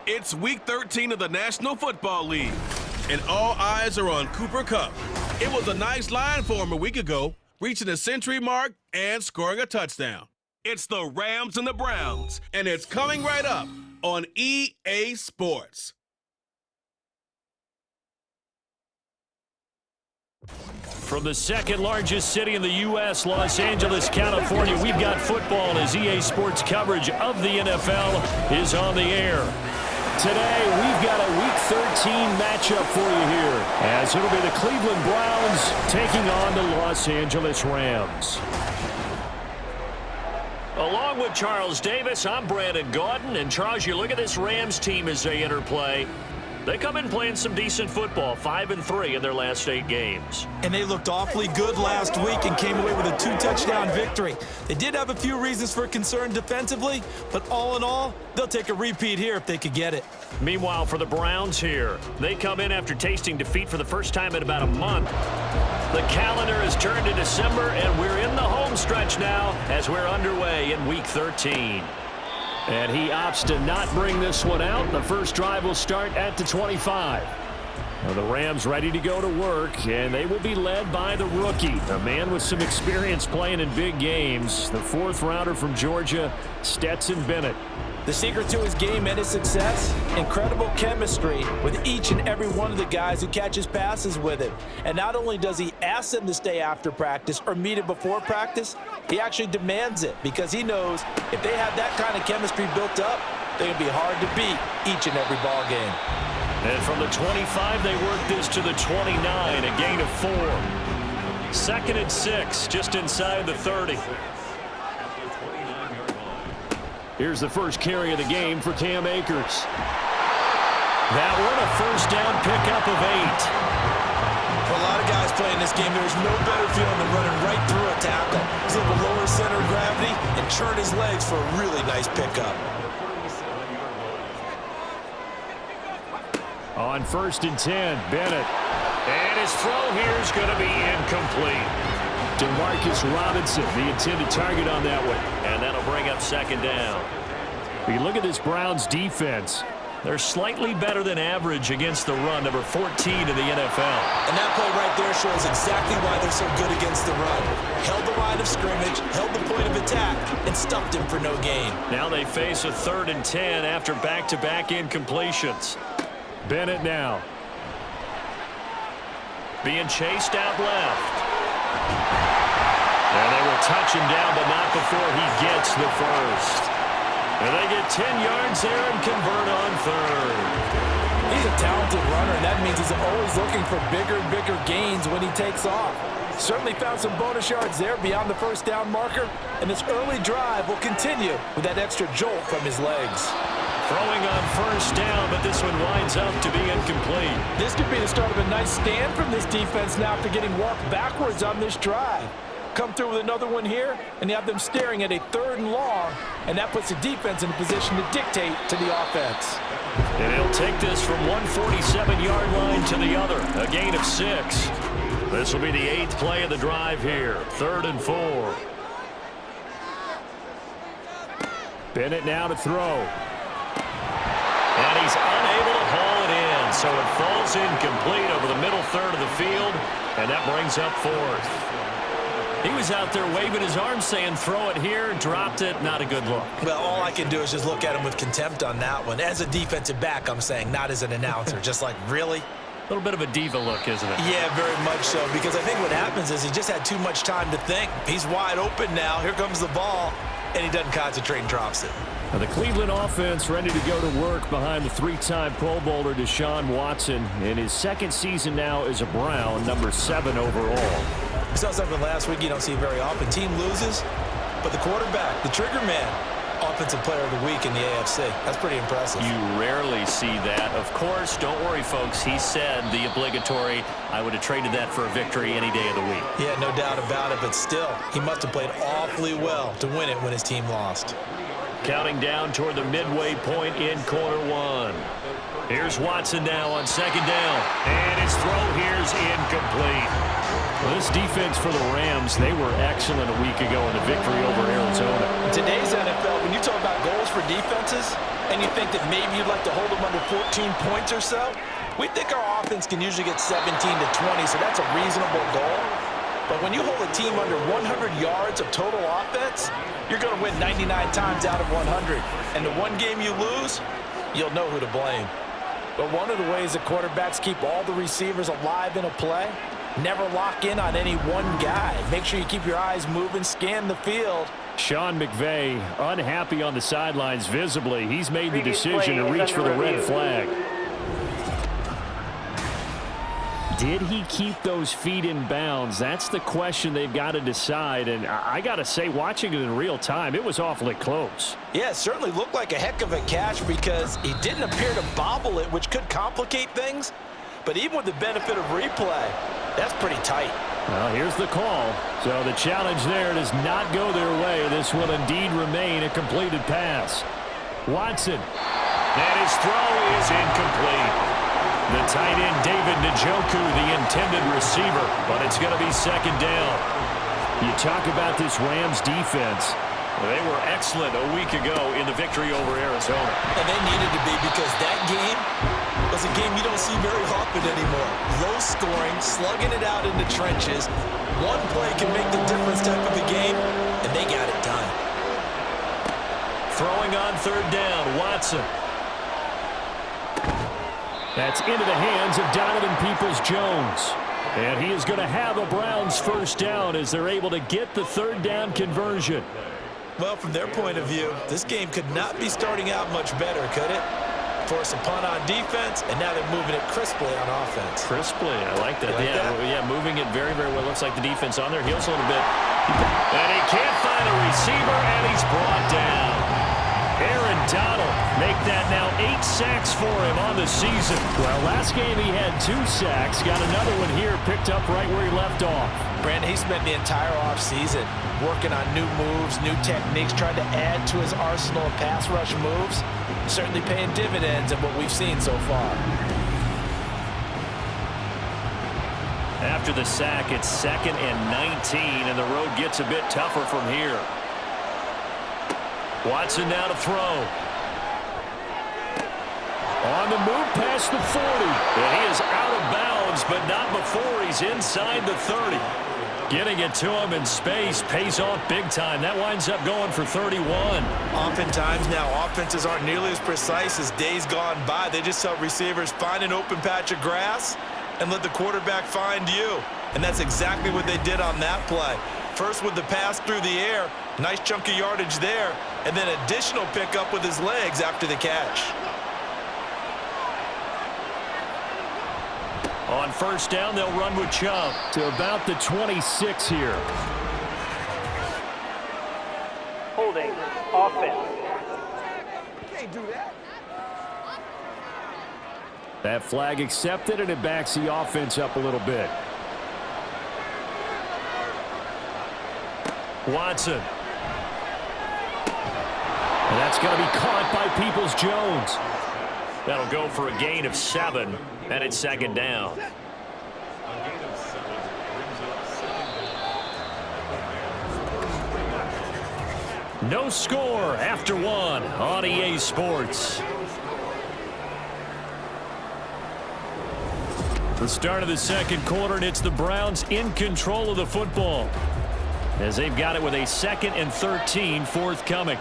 It's Week 13 of the National Football League, and all eyes are on Cooper Kupp. It was a nice line for him a week ago, reaching the century mark and scoring a touchdown. It's the Rams and the Browns, and it's coming right up on EA Sports. From the second largest city in the U.S., Los Angeles, California, we've got football as EA Sports coverage of the NFL is on the air. Today, we've got a Week 13 matchup for you here, as it'll be the Cleveland Browns taking on the Los Angeles Rams. Along with Charles Davis, I'm Brandon Gaudin. And Charles, you look at this Rams team as they interplay. They come in playing some decent football, 5-3 in their last 8 games. And they looked awfully good last week and came away with a 2-touchdown victory. They did have a few reasons for concern defensively, but all in all, they'll take a repeat here if they could get it. Meanwhile, for the Browns here, they come in after tasting defeat for the first time in about a month. The calendar has turned to December, and we're in the home stretch now as we're underway in Week 13. And he opts to not bring this one out. The first drive will start at the 25. Well, the Rams ready to go to work, and they will be led by the rookie, a man with some experience playing in big games, the 4th rounder from Georgia, Stetson Bennett. The secret to his game and his success, incredible chemistry with each and every one of the guys who catches passes with him. And not only does he ask them to stay after practice or meet him before practice, he actually demands it because he knows if they have that kind of chemistry built up, they're going to be hard to beat each and every ball game. And from the 25, they work this to the 29, a gain of 4. 2nd and 6, just inside the 30. Here's the first carry of the game for Cam Akers. That one, a first down pickup of 8. For a lot of guys playing this game, there's no better feeling than running right through a tackle. He's able to lower center of gravity and churn his legs for a really nice pickup. On 1st and 10, Bennett. And his throw here is going to be incomplete. Demarcus Robinson, the intended target on that one. And that'll bring up 2nd down. When you look at this Browns defense, they're slightly better than average against the run, number 14 in the NFL. And that play right there shows exactly why they're so good against the run. Held the line of scrimmage, held the point of attack, and stuffed him for no gain. Now they face a 3rd and 10 after back-to-back incompletions. Bennett now. Being chased out left. And they will touch him down, but not before he gets the first. And they get 10 yards there and convert on 3rd. He's a talented runner, and that means he's always looking for bigger and bigger gains when he takes off. Certainly found some bonus yards there beyond the first down marker, and this early drive will continue with that extra jolt from his legs. Throwing on 1st down, but this one winds up to be incomplete. This could be the start of a nice stand from this defense now after getting walked backwards on this drive. Come through with another one here, and you have them staring at a 3rd and long, and that puts the defense in a position to dictate to the offense. And he'll take this from 147-yard line to the other, a gain of 6. This will be the 8th play of the drive here, 3rd and 4. Bennett now to throw. And he's unable to haul it in, so it falls incomplete over the middle 3rd of the field, and that brings up 4th. He was out there waving his arms saying, throw it here, dropped it, not a good look. Well, all I can do is just look at him with contempt on that one. As a defensive back, I'm saying, not as an announcer. Just like, really? A little bit of a diva look, isn't it? Yeah, very much so, because I think what happens is he just had too much time to think. He's wide open now. Here comes the ball, and he doesn't concentrate and drops it. Now the Cleveland offense ready to go to work behind the 3-time Pro Bowler Deshaun Watson in his 2nd season now as a Brown, number 7 overall. We saw something last week you don't see very often. Team loses, but the quarterback, the trigger man, offensive player of the week in the AFC. That's pretty impressive. You rarely see that. Of course, don't worry, folks. He said the obligatory, I would have traded that for a victory any day of the week. Yeah, no doubt about it, but still, he must have played awfully well to win it when his team lost. Counting down toward the midway point in quarter 1. Here's Watson now on 2nd down. And his throw here's incomplete. Well, this defense for the Rams, they were excellent a week ago in the victory over Arizona. In today's NFL, when you talk about goals for defenses, and you think that maybe you'd like to hold them under 14 points or so, we think our offense can usually get 17 to 20, so that's a reasonable goal. But when you hold a team under 100 yards of total offense, you're going to win 99 times out of 100. And the one game you lose, you'll know who to blame. But one of the ways that quarterbacks keep all the receivers alive in a play, never lock in on any one guy. Make sure you keep your eyes moving, scan the field. Sean McVay unhappy on the sidelines visibly. He's made the decision to reach for the red flag. Did he keep those feet in bounds? That's the question they've got to decide. And I got to say, watching it in real time, it was awfully close. Yeah, it certainly looked like a heck of a catch because he didn't appear to bobble it, which could complicate things. But even with the benefit of replay, that's pretty tight. Well, here's the call. So the challenge there does not go their way. This will indeed remain a completed pass. Watson. And his throw is incomplete. The tight end, David Njoku, the intended receiver, but it's going to be second down. You talk about this Rams defense. They were excellent a week ago in the victory over Arizona. And they needed to be because that game was a game you don't see very often anymore. Low scoring, slugging it out in the trenches. One play can make the difference type of a game, and they got it done. Throwing on third down, Watson. That's into the hands of Donovan Peoples-Jones. And he is going to have a Browns first down as they're able to get the third down conversion. Well, from their point of view, this game could not be starting out much better, could it? Force a punt on defense, and now they're moving it crisply on offense. Crisply, I like that. Yeah, moving it very, very well. Looks like the defense on their heels a little bit. And he can't find a receiver, and he's brought down. Aaron Donald make that now 8 sacks for him on the season. Well, last game he had 2 sacks. Got another one here picked up right where he left off. Brandon, he spent the entire offseason working on new moves, new techniques, trying to add to his arsenal of pass rush moves. Certainly paying dividends in what we've seen so far. After the sack, it's 2nd and 19, and the road gets a bit tougher from here. Watson now to throw. On the move past the 40. And he is out of bounds, but not before he's inside the 30. Getting it to him in space pays off big time. That winds up going for 31. Oftentimes now, offenses aren't nearly as precise as days gone by. They just help receivers find an open patch of grass and let the quarterback find you. And that's exactly what they did on that play. First with the pass through the air, nice chunk of yardage there, and then additional pickup with his legs after the catch. On first down, they'll run with Chubb to about the 26 here. Holding offense. Can't do that. That flag accepted, and it backs the offense up a little bit. Watson. And that's going to be caught by Peoples-Jones. That'll go for a gain of 7, and it's second down. No score after 1 on EA Sports. The start of the second quarter, and it's the Browns in control of the football, as they've got it with a 2nd and 13 forthcoming.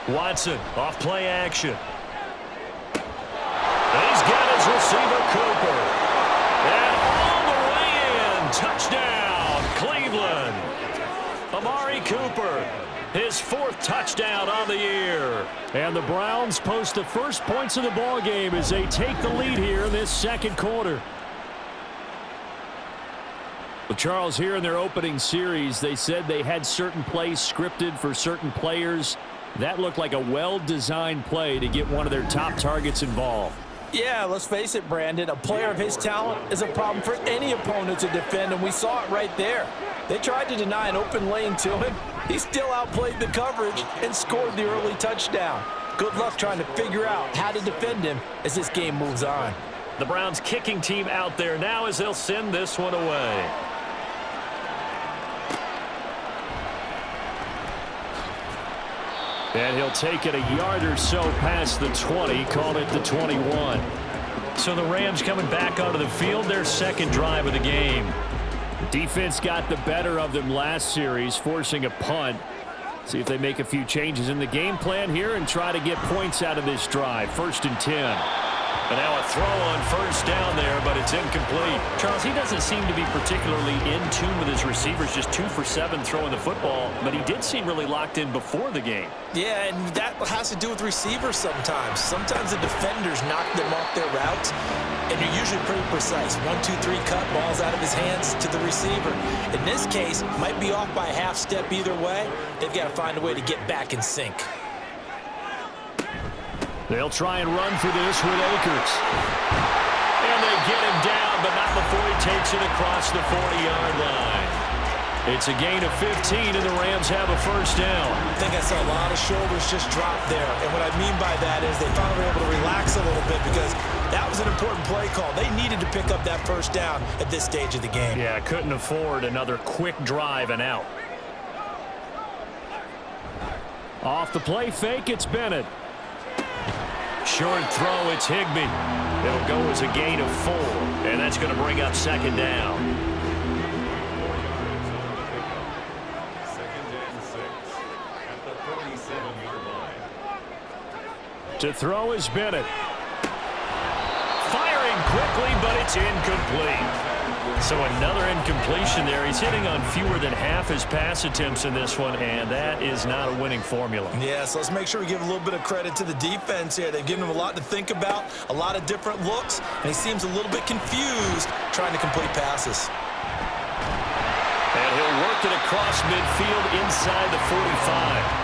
Watson off play action. And he's got his receiver Cooper. And all the way in. Touchdown, Cleveland. Amari Cooper, his 4th touchdown on the year. And the Browns post the first points of the ball game as they take the lead here in this second quarter. Well, Charles, here in their opening series, they said they had certain plays scripted for certain players. That looked like a well-designed play to get one of their top targets involved. Yeah, let's face it, Brandon. A player of his talent is a problem for any opponent to defend, and we saw it right there. They tried to deny an open lane to him. He still outplayed the coverage and scored the early touchdown. Good luck trying to figure out how to defend him as this game moves on. The Browns kicking team out there now as they'll send this one away. And he'll take it a yard or so past the 20, call it the 21. So the Rams coming back onto the field, their second drive of the game. The defense got the better of them last series, forcing a punt. See if they make a few changes in the game plan here and try to get points out of this drive. 1st and 10. But now a throw on first down there, but it's incomplete. Charles, he doesn't seem to be particularly in tune with his receivers, just 2 for 7 throwing the football, but he did seem really locked in before the game. Yeah, and that has to do with receivers sometimes. Sometimes the defenders knock them off their routes, and they're usually pretty precise. 1, 2, 3 cut, balls out of his hands to the receiver. In this case, might be off by a half step either way. They've got to find a way to get back in sync. They'll try and run for this with Akers. And they get him down, but not before he takes it across the 40-yard line. It's a gain of 15, and the Rams have a first down. I think I saw a lot of shoulders just drop there. And what I mean by that is they finally were able to relax a little bit because that was an important play call. They needed to pick up that first down at this stage of the game. Yeah, couldn't afford another quick drive and out. Off the play fake, it's Bennett. Short throw, it's Higbee. It'll go as a gain of 4, and that's going to bring up second down. To throw is Bennett. Firing quickly, but it's incomplete. So another incompletion there. He's hitting on fewer than half his pass attempts in this one, and that is not a winning formula. Yeah, so let's make sure we give a little bit of credit to the defense here. They've given him a lot to think about, a lot of different looks, and he seems a little bit confused trying to complete passes. And he'll work it across midfield inside the 45.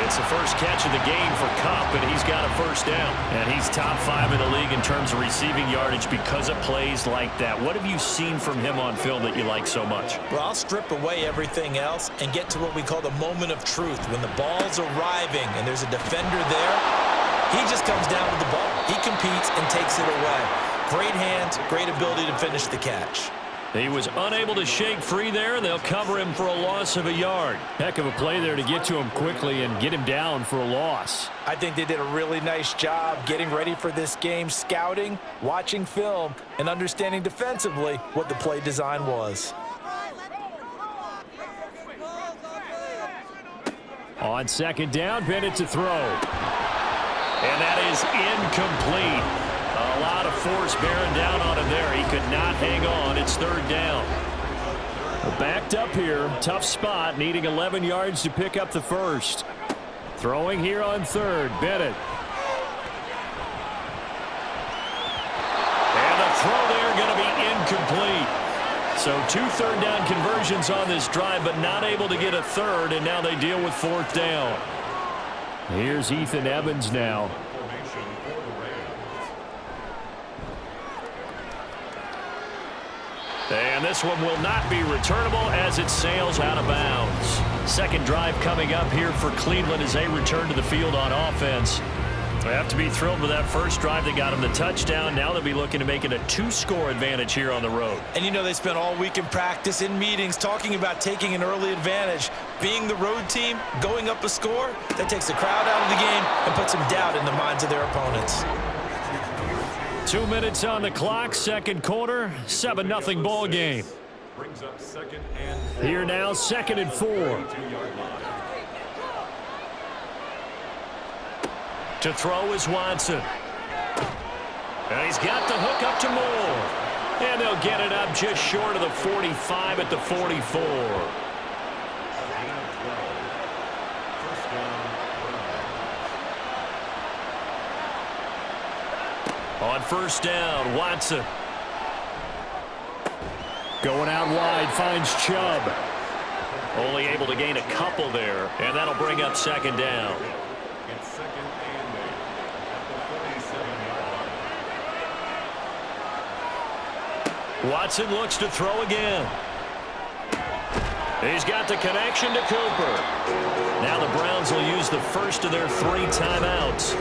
It's the first catch of the game for Kupp, and he's got a first down. And he's top 5 in the league in terms of receiving yardage because of plays like that. What have you seen from him on film that you like so much? Well, I'll strip away everything else and get to what we call the moment of truth. When the ball's arriving and there's a defender there, he just comes down with the ball. He competes and takes it away. Great hands, great ability to finish the catch. He was unable to shake free there, and they'll cover him for a loss of a yard. Heck of a play there to get to him quickly and get him down for a loss. I think they did a really nice job getting ready for this game, scouting, watching film, and understanding defensively what the play design was. On second down, Bennett to throw. And that is incomplete. A lot of force bearing down on him there. He could not hang on. It's third down. Backed up here. Tough spot. Needing 11 yards to pick up the first. Throwing here on third. Bennett. And the throw there going to be incomplete. So 2 third down conversions on this drive, but not able to get a third, and now they deal with fourth down. Here's Ethan Evans now. And this one will not be returnable as it sails out of bounds. Second drive coming up here for Cleveland as they return to the field on offense. They have to be thrilled with that first drive that got them the touchdown. Now they'll be looking to make it a 2-score advantage here on the road. And you know they spent all week in practice, in meetings, talking about taking an early advantage. Being the road team, going up a score, that takes the crowd out of the game and puts some doubt in the minds of their opponents. 2 minutes on the clock, second quarter, 7-0 ball game. Here now, 2nd and 4. To throw is Watson. And he's got the hook up to Moore. And they'll get it up just short of the 45 at the 44. On first down, Watson. Going out wide, finds Chubb. Only able to gain a couple there, and that'll bring up second down. Watson looks to throw again. He's got the connection to Cooper. Now the Browns will use the first of their 3 timeouts.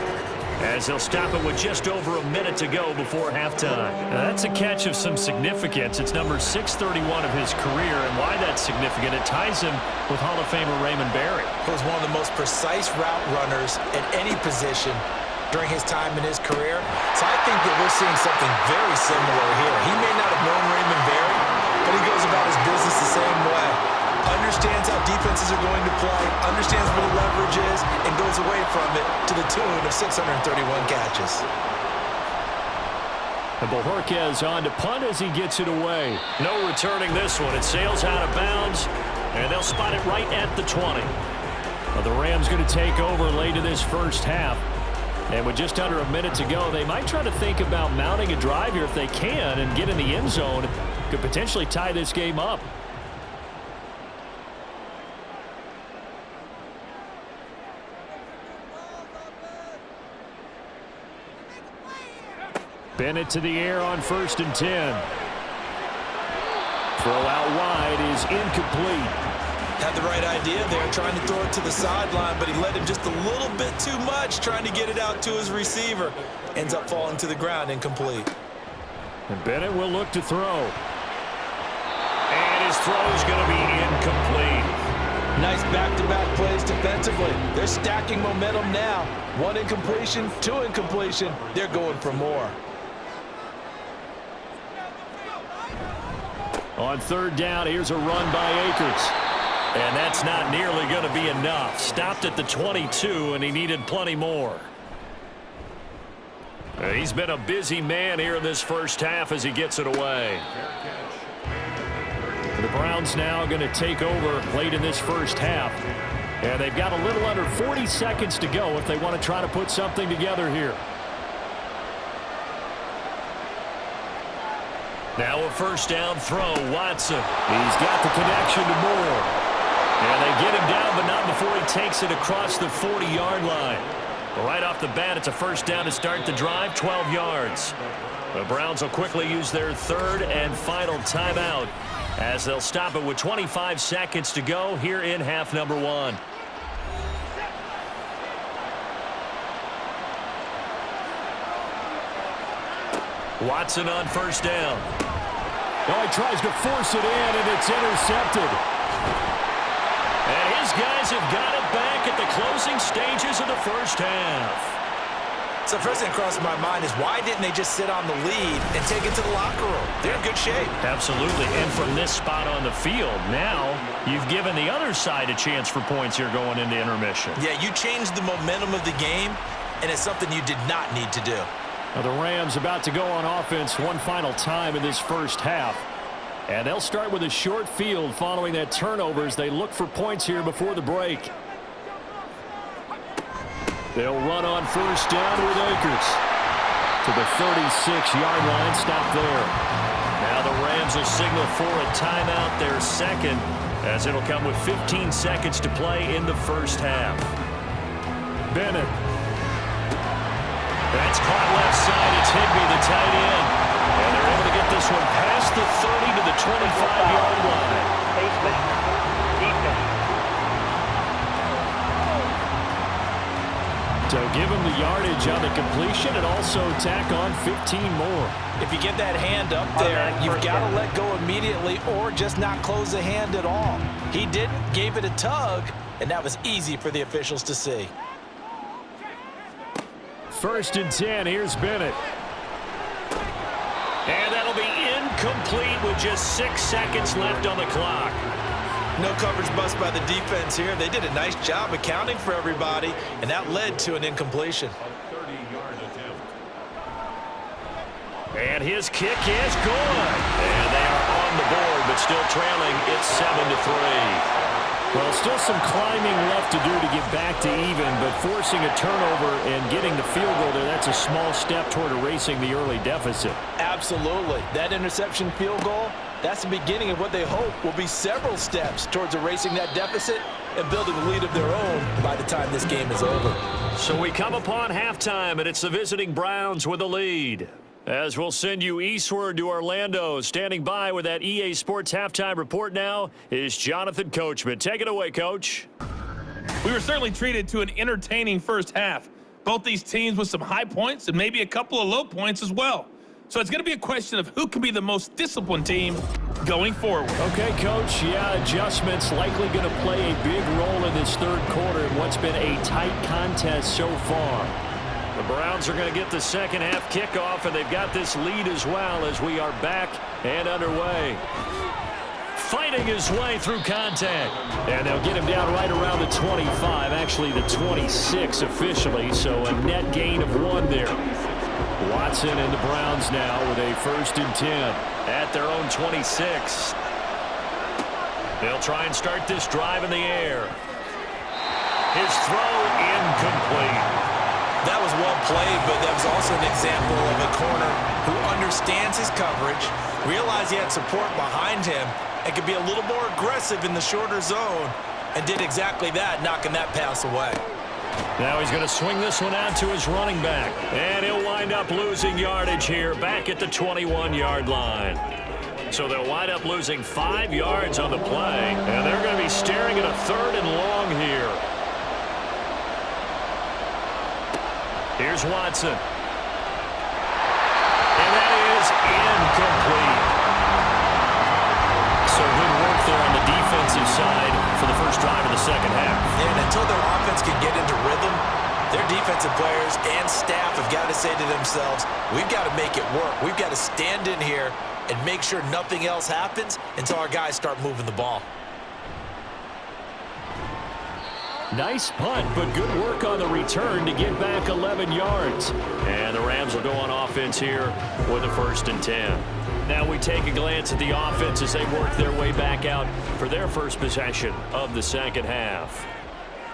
as they'll stop it with just over a minute to go before halftime. Now, that's a catch of some significance. It's number 631 of his career, and why that's significant, it ties him with Hall of Famer Raymond Berry. He was one of the most precise route runners at any position during his time in his career. So I think that we're seeing something very similar here. He may not have known Raymond Berry, but he goes about his business the same way. Understands how defenses are going to play, understands where the leverage is, and goes away from it to the tune of 631 catches. And Bojorquez on to punt as he gets it away. No returning this one. It sails out of bounds, and they'll spot it right at the 20. Well, the Rams going to take over late in this first half. And with just under a minute to go, they might try to think about mounting a drive here if they can and get in the end zone. Could potentially tie this game up. Bennett to the air on 1st and 10. Throw out wide is incomplete. Had the right idea there, trying to throw it to the sideline, but he led him just a little bit too much, trying to get it out to his receiver. Ends up falling to the ground, incomplete. And Bennett will look to throw. And his throw is going to be incomplete. Nice back-to-back plays defensively. They're stacking momentum now. 1 incompletion, 2 incompletion. They're going for more. On 3rd down, here's a run by Akers. And that's not nearly going to be enough. Stopped at the 22, and he needed plenty more. He's been a busy man here in this first half as he gets it away. The Browns now going to take over late in this first half. And they've got a little under 40 seconds to go if they want to try to put something together here. Now a 1st down throw, Watson. He's got the connection to Moore. And they get him down, but not before he takes it across the 40-yard line. Right off the bat, it's a 1st down to start the drive, 12 yards. The Browns will quickly use their 3rd and final timeout as they'll stop it with 25 seconds to go here in half number 1. Watson on 1st down. Oh, he tries to force it in, and it's intercepted. And his guys have got it back at the closing stages of the first half. So first thing that crosses my mind is why didn't they just sit on the lead and take it to the locker room? They're in good shape. Absolutely. And from this spot on the field, now you've given the other side a chance for points here going into intermission. Yeah, you changed the momentum of the game, and it's something you did not need to do. Now the Rams about to go on offense one final time in this first half. And they'll start with a short field following that turnover as they look for points here before the break. They'll run on 1st down with Akers to the 36-yard line. Stop there. Now the Rams will signal for a timeout, their 2nd, as it'll come with 15 seconds to play in the first half. Bennett. That's caught left side. It's Higbee, the tight end. And they're able to get this one past the 30 to the 25-yard line. So give him the yardage on the completion and also tack on 15 more. If you get that hand up there, you've got to let go immediately or just not close the hand at all. He didn't, gave it a tug, and that was easy for the officials to see. 1st and 10, here's Bennett. And that'll be incomplete with just 6 seconds left on the clock. No coverage bust by the defense here. They did a nice job accounting for everybody, and that led to an incompletion. And his kick is good. And they are on the board, but still trailing. It's 7-3. Well, still some climbing left to do to get back to even, but forcing a turnover and getting the field goal there, that's a small step toward erasing the early deficit. Absolutely. That interception field goal, that's the beginning of what they hope will be several steps towards erasing that deficit and building a lead of their own by the time this game is over. So we come upon halftime, and it's the visiting Browns with a lead. As we'll send you eastward to Orlando, standing by with that EA Sports halftime report now is Jonathan Coachman. Take it away, Coach. We were certainly treated to an entertaining first half. Both these teams with some high points and maybe a couple of low points as well. So it's going to be a question of who can be the most disciplined team going forward. Okay, Coach. Yeah, adjustments likely going to play a big role in this third quarter in what's been a tight contest so far. The Browns are going to get the second half kickoff, and they've got this lead as well as we are back and underway. Fighting his way through contact. And they'll get him down right around the 25, actually the 26 officially, so a net gain of 1 there. Watson and the Browns now with a 1st and 10. At their own 26. They'll try and start this drive in the air. His throw incomplete. That was well played, but that was also an example of a corner who understands his coverage, realized he had support behind him, and could be a little more aggressive in the shorter zone, and did exactly that, knocking that pass away. Now he's going to swing this one out to his running back. And he'll wind up losing yardage here back at the 21-yard line. So they'll wind up losing 5 yards on the play. And they're going to be staring at a 3rd and long here. Here's Watson. And that is incomplete. So good work there on the defensive side for the first drive of the second half. And until their offense can get into rhythm, their defensive players and staff have got to say to themselves, we've got to make it work. We've got to stand in here and make sure nothing else happens until our guys start moving the ball. Nice punt, but good work on the return to get back 11 yards. And the Rams will go on offense here with a 1st and 10. Now we take a glance at the offense as they work their way back out for their first possession of the second half.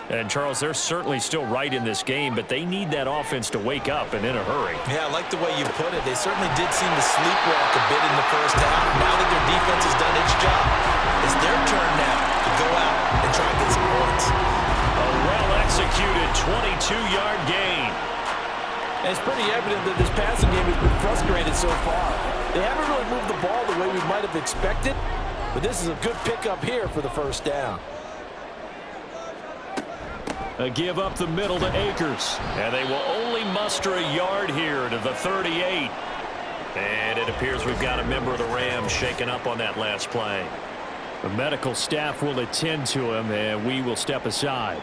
And, Charles, they're certainly still right in this game, but they need that offense to wake up and in a hurry. Yeah, I like the way you put it. They certainly did seem to sleepwalk a bit in the first half. Now that their defense has done its job, it's their turn now to go out and try and get some points. A well-executed 22-yard gain. And it's pretty evident that this passing game has been frustrated so far. They haven't really moved the ball the way we might have expected, but this is a good pickup here for the 1st down. A give up the middle to Akers. And they will only muster a yard here to the 38. And it appears we've got a member of the Rams shaken up on that last play. The medical staff will attend to him, and we will step aside.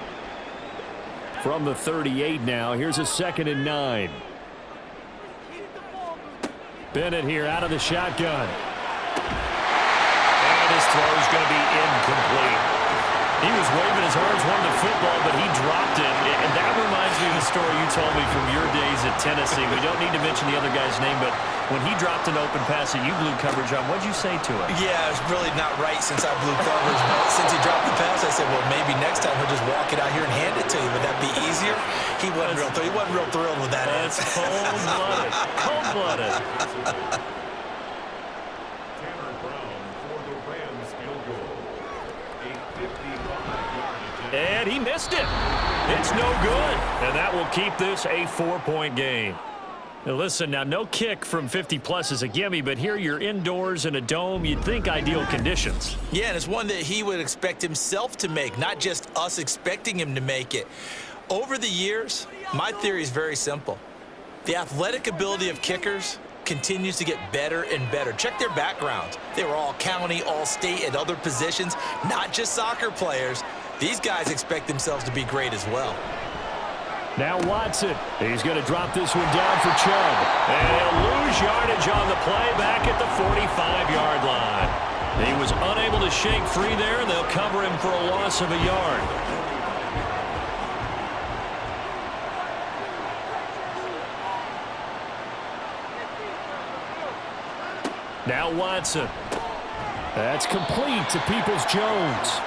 From the 38 now, here's a 2nd and 9. Bennett here out of the shotgun. And his throw is going to be incomplete. He was waving his arms, wanting the football, but he dropped it. And that reminds me of the story you told me from your days at Tennessee. We don't need to mention the other guy's name, but when he dropped an open pass that you blew coverage on, what'd you say to him? Yeah, it's really not right since I blew coverage. But since he dropped the pass, I said, well, maybe next time he'll just walk it out here and hand it to you. Would that be easier? He wasn't real thrilled with that. That's cold-blooded. Cold-blooded. And he missed it. It's no good. And that will keep this a 4-point game. Now listen, now no kick from 50-plus is a gimme, but here you're indoors in a dome. You'd think ideal conditions. Yeah, and it's one that he would expect himself to make, not just us expecting him to make it. Over the years, my theory is very simple. The athletic ability of kickers continues to get better and better. Check their backgrounds. They were all county, all state, at other positions, not just soccer players. These guys expect themselves to be great as well. Now Watson. He's going to drop this one down for Chubb. And he'll lose yardage on the play back at the 45-yard line. He was unable to shake free there, and they'll cover him for a loss of a yard. Now Watson. That's complete to Peoples-Jones.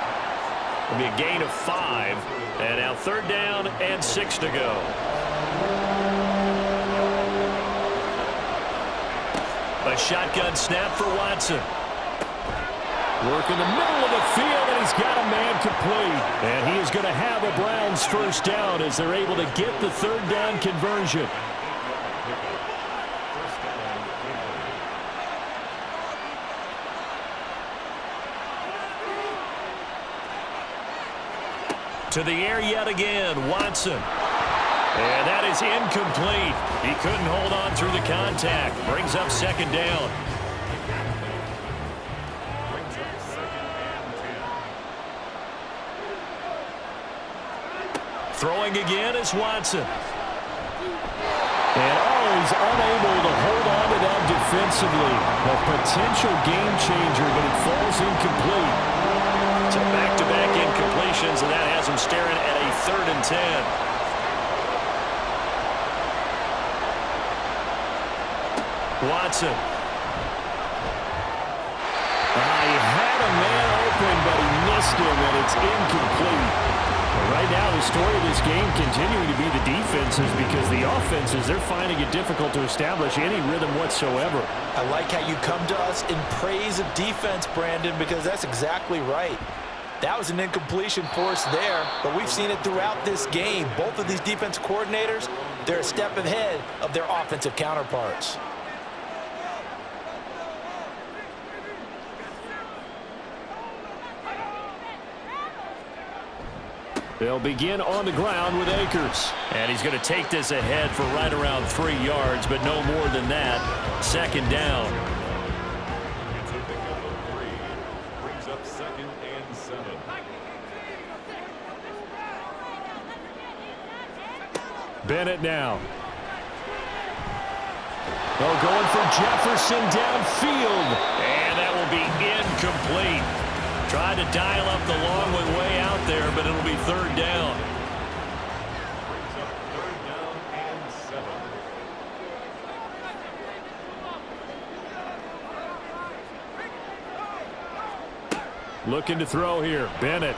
It'll be a gain of 5. And now 3rd down and 6 to go. A shotgun snap for Watson. Work in the middle of the field, and he's got a man complete. And he is going to have a Browns 1st down as they're able to get the 3rd down conversion. To the air yet again, Watson. And that is incomplete. He couldn't hold on through the contact. Brings up second down. Throwing again is Watson. And he's unable to hold on to that defensively. A potential game changer, but it falls incomplete. So back-to-back incompletions, and that has him staring at a 3rd and 10. Watson. He had a man open, but he missed him, and it's incomplete. Right now, the story of this game continuing to be the defenses, because the offenses, they're finding it difficult to establish any rhythm whatsoever. I like how you come to us in praise of defense, Brandon, because that's exactly right. That was an incompletion force there, but we've seen it throughout this game. Both of these defense coordinators, they're a step ahead of their offensive counterparts. They'll begin on the ground with Akers. And he's going to take this ahead for right around 3 yards, but no more than that. Second down. Brings up 2nd and 7. Bennett now. Going for Jefferson downfield. And that will be incomplete. Tried to dial up the long one way out there, but it'll be 3rd down. Brings up 3rd down and 7. Looking to throw here. Bennett.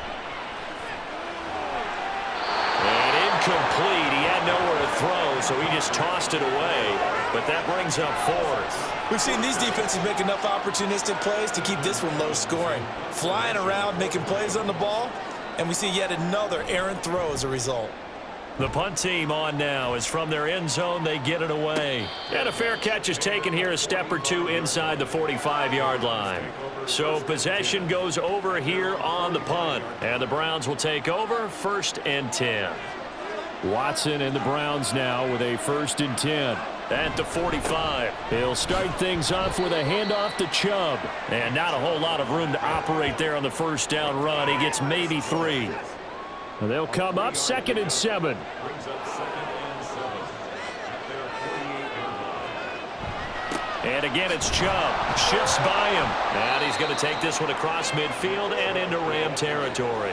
And incomplete. He had nowhere to throw, so he just tossed it away. But that brings up 4th. We've seen these defenses make enough opportunistic plays to keep this one low scoring. Flying around, making plays on the ball, and we see yet another errant throw as a result. The punt team on now is from their end zone. They get it away. And a fair catch is taken here a step or two inside the 45-yard line. So possession goes over here on the punt. And the Browns will take over 1st and 10. Watson and the Browns now with a 1st and 10. At the 45. He'll start things off with a handoff to Chubb. And not a whole lot of room to operate there on the 1st down run. He gets maybe 3. They'll come up 2nd and 7. Brings up 2nd and 7. At their 48-yard line. And again, it's Chubb. Shifts by him. And he's going to take this one across midfield and into Ram territory.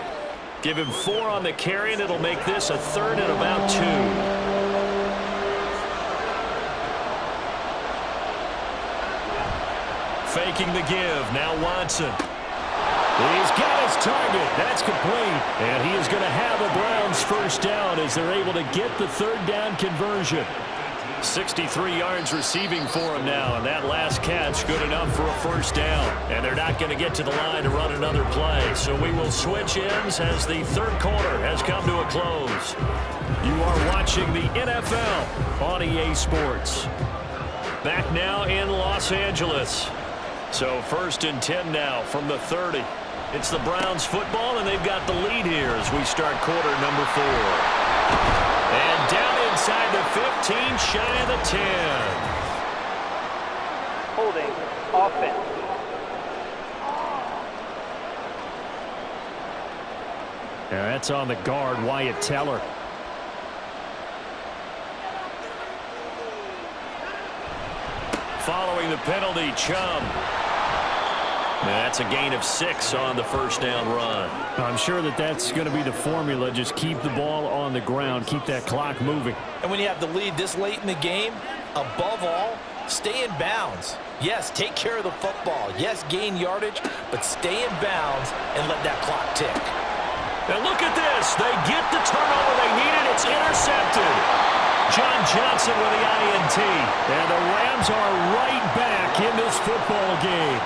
Give him 4 on the carry, and it'll make this a 3rd and about 2. Faking the give. Now Watson. He's got his target. That's complete. And he is going to have a Browns 1st down as they're able to get the 3rd down conversion. 63 yards receiving for him now, and that last catch good enough for a 1st down. And they're not going to get to the line to run another play, so we will switch ends as the 3rd quarter has come to a close. You are watching the NFL on EA Sports. Back now in Los Angeles. So 1st and 10 now from the 30. It's the Browns football, and they've got the lead here as we start quarter number 4. And down inside the 15, shy of the 10. Holding. Offense. Yeah, that's on the guard, Wyatt Teller. Following the penalty, Chubb. That's a gain of 6 on the 1st down run. I'm sure that's going to be the formula. Just keep the ball on the ground. Keep that clock moving. And when you have the lead this late in the game, above all, stay in bounds. Yes, take care of the football. Yes, gain yardage, but stay in bounds and let that clock tick. And look at this. They get the turnover they needed. It's intercepted. John Johnson with the INT. And the Rams are right back in this football game.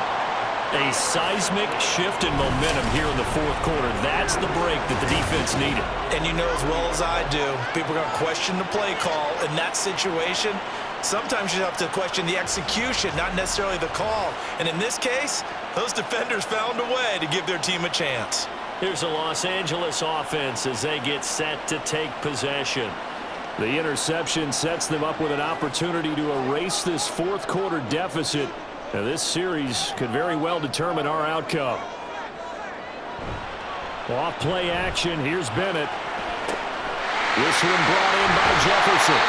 A seismic shift in momentum here in the 4th quarter. That's the break that the defense needed. And you know as well as I do, people are going to question the play call in that situation. Sometimes you have to question the execution, not necessarily the call. And in this case, those defenders found a way to give their team a chance. Here's a Los Angeles offense as they get set to take possession. The interception sets them up with an opportunity to erase this fourth quarter deficit. Now, this series could very well determine our outcome. Off play action. Here's Bennett. This one brought in by Jefferson.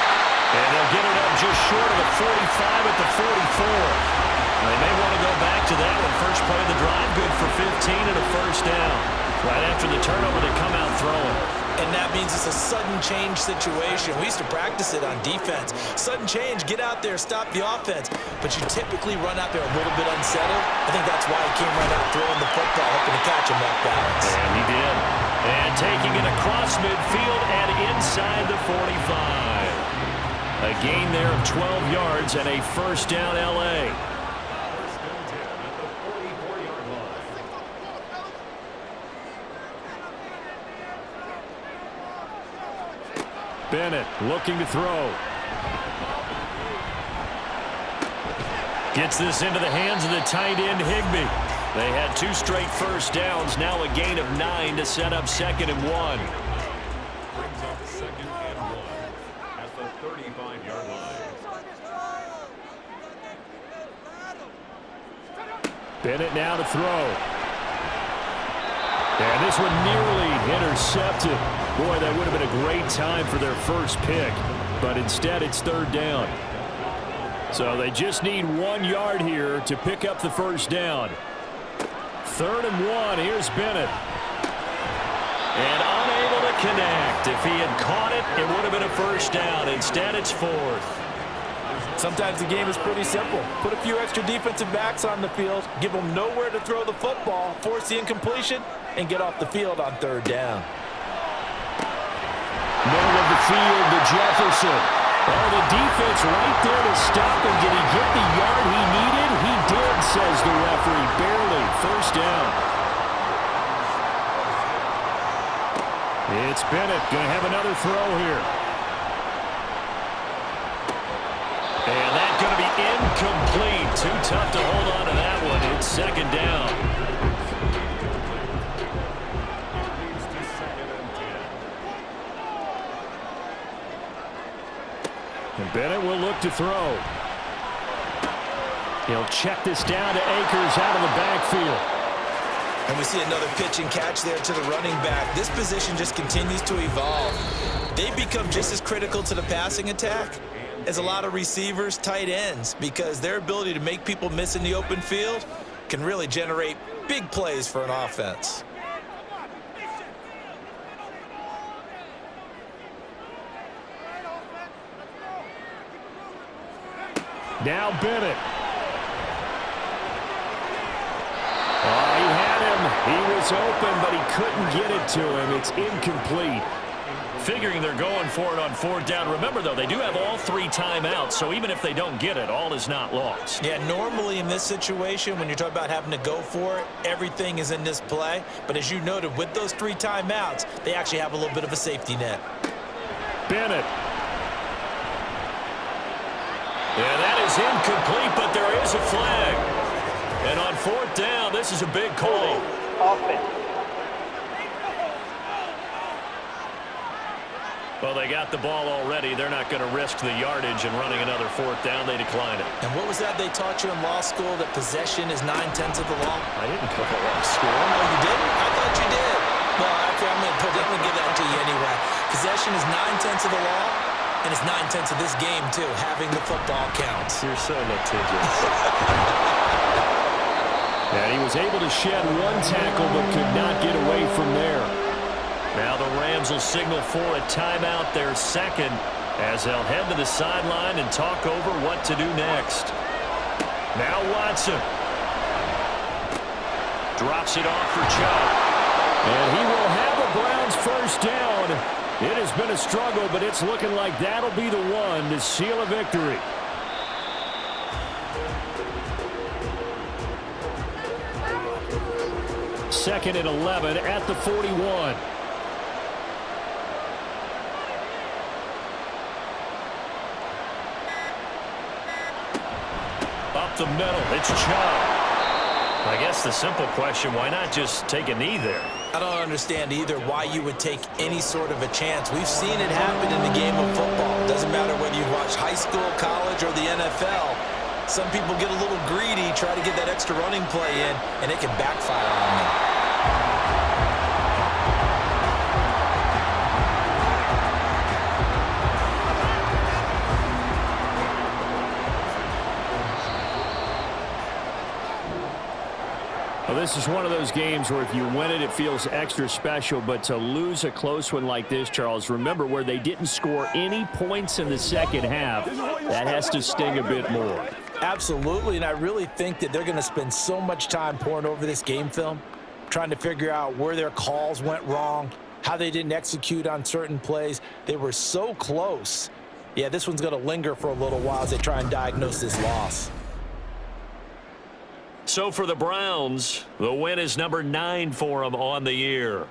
And they'll get it up just short of the 45 at the 44. They may want to go back to that one. First play of the drive, good for 15 and a first down. Right after the turnover, they come out throwing. And that means it's a sudden change situation. We used to practice it on defense. Sudden change, get out there, stop the offense. But you typically run out there a little bit unsettled. I think that's why he came right out throwing the football, hoping to catch him off balance. And he did. And taking it across midfield and inside the 45. A gain there of 12 yards and a first down L.A. Bennett looking to throw. Gets this into the hands of the tight end, Higbee. They had 2 straight first downs, now a gain of 9 to set up 2nd and 1. Brings up 2nd and 1 at the 35-yard line. Bennett now to throw. And this one nearly intercepted. Boy, that would have been a great time for their first pick. But instead, it's 3rd down. So they just need 1 yard here to pick up the first down. 3rd and 1. Here's Bennett. And unable to connect. If he had caught it, it would have been a first down. Instead, it's 4th. Sometimes the game is pretty simple. Put a few extra defensive backs on the field, give them nowhere to throw the football, force the incompletion, and get off the field on 3rd down. Middle of the field to Jefferson. Oh, the defense right there to stop him. Did he get the yard he needed? He did, says the referee. Barely. First down. It's Bennett going to have another throw here. And that's going to be incomplete. Too tough to hold on to that one. It's 2nd down. And Bennett will look to throw. He'll check this down to Akers out of the backfield. And we see another pitch and catch there to the running back. This position just continues to evolve. They become just as critical to the passing attack as a lot of receivers, tight ends, because their ability to make people miss in the open field can really generate big plays for an offense. Now Bennett. Oh, he had him. He was open, but he couldn't get it to him. It's incomplete. Figuring they're going for it on 4th down. Remember, though, they do have all 3 timeouts, so even if they don't get it, all is not lost. Yeah, normally in this situation, when you're talking about having to go for it, everything is in this play. But as you noted, with those 3 timeouts, they actually have a little bit of a safety net. Bennett. Yeah, that is incomplete, but there is a flag. And on 4th down, this is a big call. Offense. Well, they got the ball already. They're not going to risk the yardage and running another 4th down. They decline it. And what was that they taught you in law school, that possession is 9/10 of the law? I didn't go to law school. Oh, you didn't? I thought you did. Well, actually, I'm going to give that to you anyway. Possession is 9/10 of the law, and it's 9/10 of this game, too. Having the football counts. You're so litigious. And he was able to shed 1 tackle, but could not get away from there. Now the Rams will signal for a timeout, their 2nd, as they'll head to the sideline and talk over what to do next. Now Watson. Drops it off for Chubb. And he will have a Browns first down. It has been a struggle, but it's looking like that'll be the one to seal a victory. Second and 11 at the 41. Up the middle, it's Chubb. I guess the simple question, why not just take a knee there? I don't understand either why you would take any sort of a chance. We've seen it happen in the game of football. high school, college, or the NFL, some people get a little greedy, try to get that extra running play in, and it can backfire on them. Well, this is one of those games where if you win it, it feels extra special. But to lose a close one like this, Charles, remember where they didn't score any points in the second half, that has to sting a bit more. Absolutely, and I really think that they're going to spend so much time poring over this game film, trying to figure out where their calls went wrong, how they didn't execute on certain plays. They were so close. Yeah, this one's going to linger for a little while as they try and diagnose this loss. So for the Browns, the win is number 9 for them on the year.